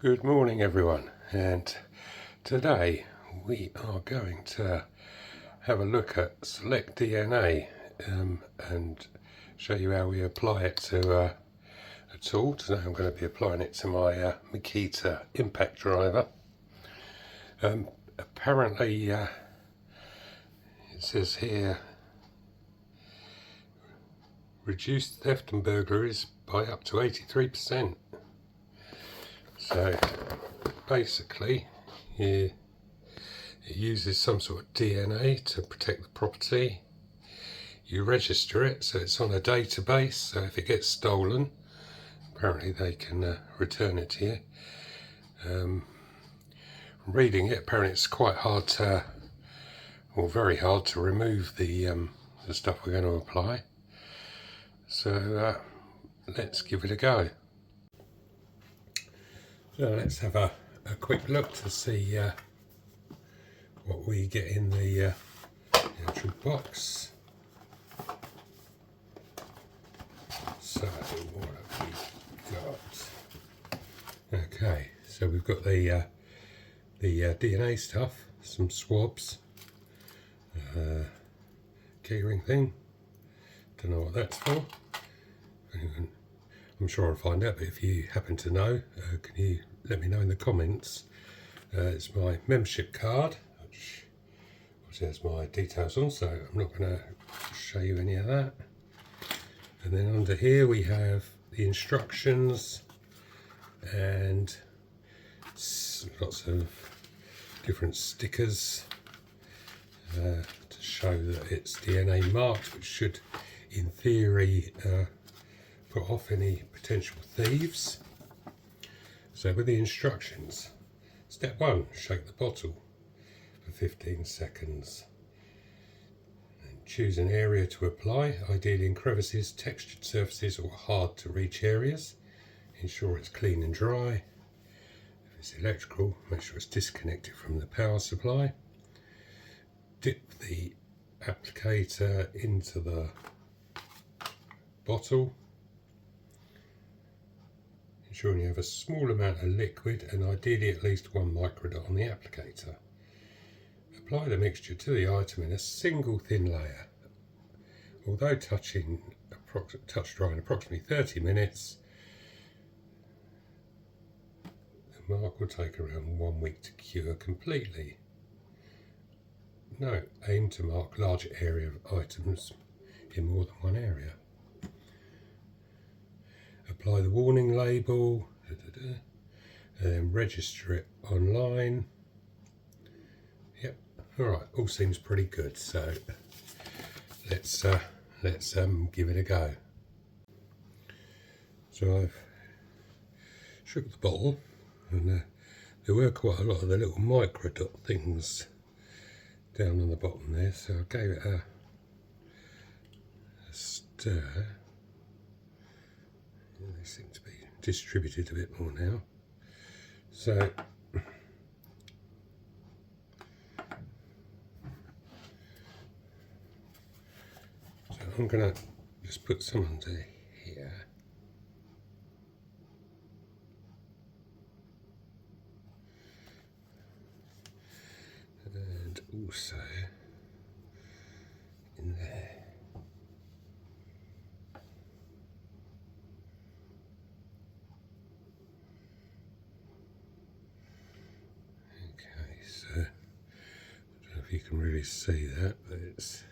Good morning everyone, and today we are going to have a look at Select DNA and show you how we apply it to a tool. Today I'm going to be applying it to my Makita impact driver. Apparently it says here reduce theft and burglaries by up to 83%. So basically it uses some sort of DNA to protect the property. You register it, so it's on a database, so if it gets stolen, apparently they can return it to you. Reading it, apparently it's quite hard to, or very hard to remove the stuff we're going to apply. So let's give it a go. So let's have a quick look to see what we get in the actual box. So what have we got? Okay, so we've got the DNA stuff, some swabs, keyring thing. Don't know what that's for. I'm sure I'll find out, but if you happen to know, can you let me know in the comments? It's my membership card, which has my details on, so I'm not going to show you any of that. And then under here we have the instructions and lots of different stickers to show that it's DNA marked, which should in theory put off any potential thieves. So with the instructions, step 1, shake the bottle for 15 seconds. And choose an area to apply, ideally in crevices, textured surfaces or hard to reach areas. Ensure it's clean and dry. If it's electrical, make sure it's disconnected from the power supply. Dip the applicator into the bottle, ensuring you have a small amount of liquid and ideally at least 1 microdot on the applicator. Apply the mixture to the item in a single thin layer. Although touch dry in approximately 30 minutes, the mark will take around 1 week to cure completely. Note, aim to mark larger area of items in more than one area. Apply the warning label, and then register it online. Yep, alright, all seems pretty good, so let's give it a go. So I've shook the bottle, and there were quite a lot of the little microdot things down on the bottom there, so I gave it a stir. They seem to be distributed a bit more now. So I'm going to just put some under here. And also in there. Okay, so I don't know if you can really see that, but it's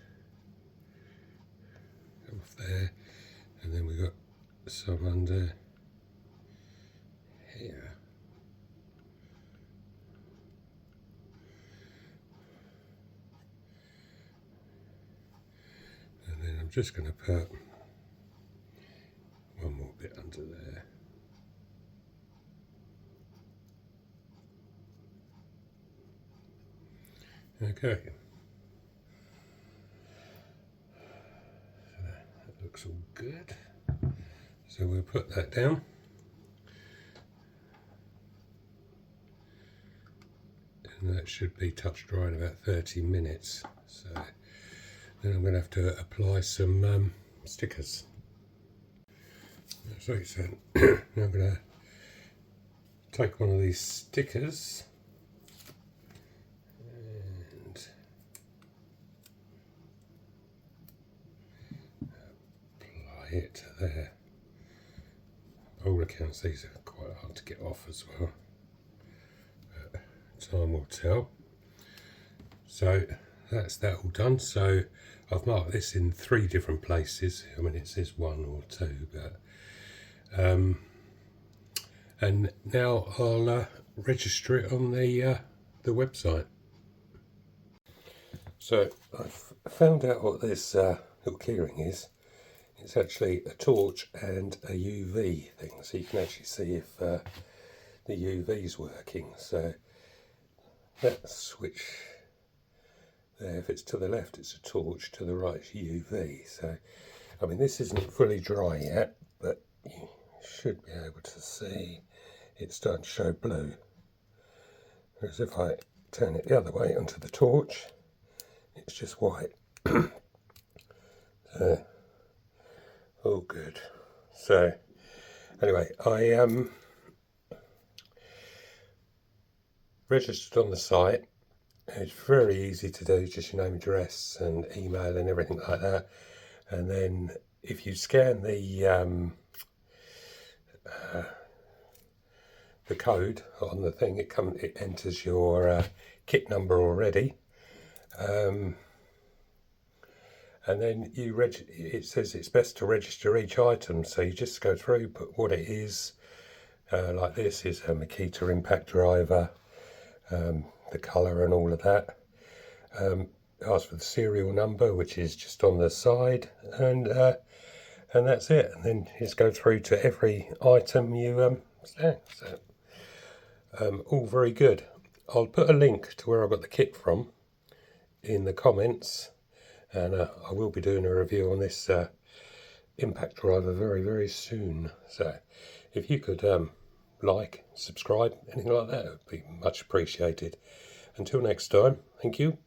off there, and then we've got some under here. And then I'm just going to put one more bit under there. Okay. That looks all good. So we'll put that down. And that should be touch dry in about 30 minutes. So then I'm going to have to apply some stickers. So now I'm going to take one of these stickers and apply it to there. By all accounts, these are quite hard to get off as well. But time will tell. So that's that all done. So I've marked this in 3 different places. I mean, it says 1 or 2, but and now I'll register it on the website. So I've found out what this little keyring is. It's actually a torch and a UV thing, so you can actually see if the UV's working. So that switch there, if it's to the left it's a torch, to the right it's UV. So I mean, this isn't fully dry yet, but you should be able to see it's starting to show blue. Whereas if I turn it the other way onto the torch, it's just white. So, all good. So anyway, I registered on the site. It's very easy to do, just your name, address and email and everything like that. And then if you scan the code on the thing, it enters your kit number already. And then it says it's best to register each item, so you just go through, put what it is. Like this is a Makita impact driver, the colour and all of that. Ask for the serial number, which is just on the side, and that's it. And then just go through to every item you scan. So all very good. I'll put a link to where I got the kit from in the comments, and I will be doing a review on this impact driver very, very soon. So if you could like, subscribe, anything like that, it would be much appreciated. Until next time, thank you.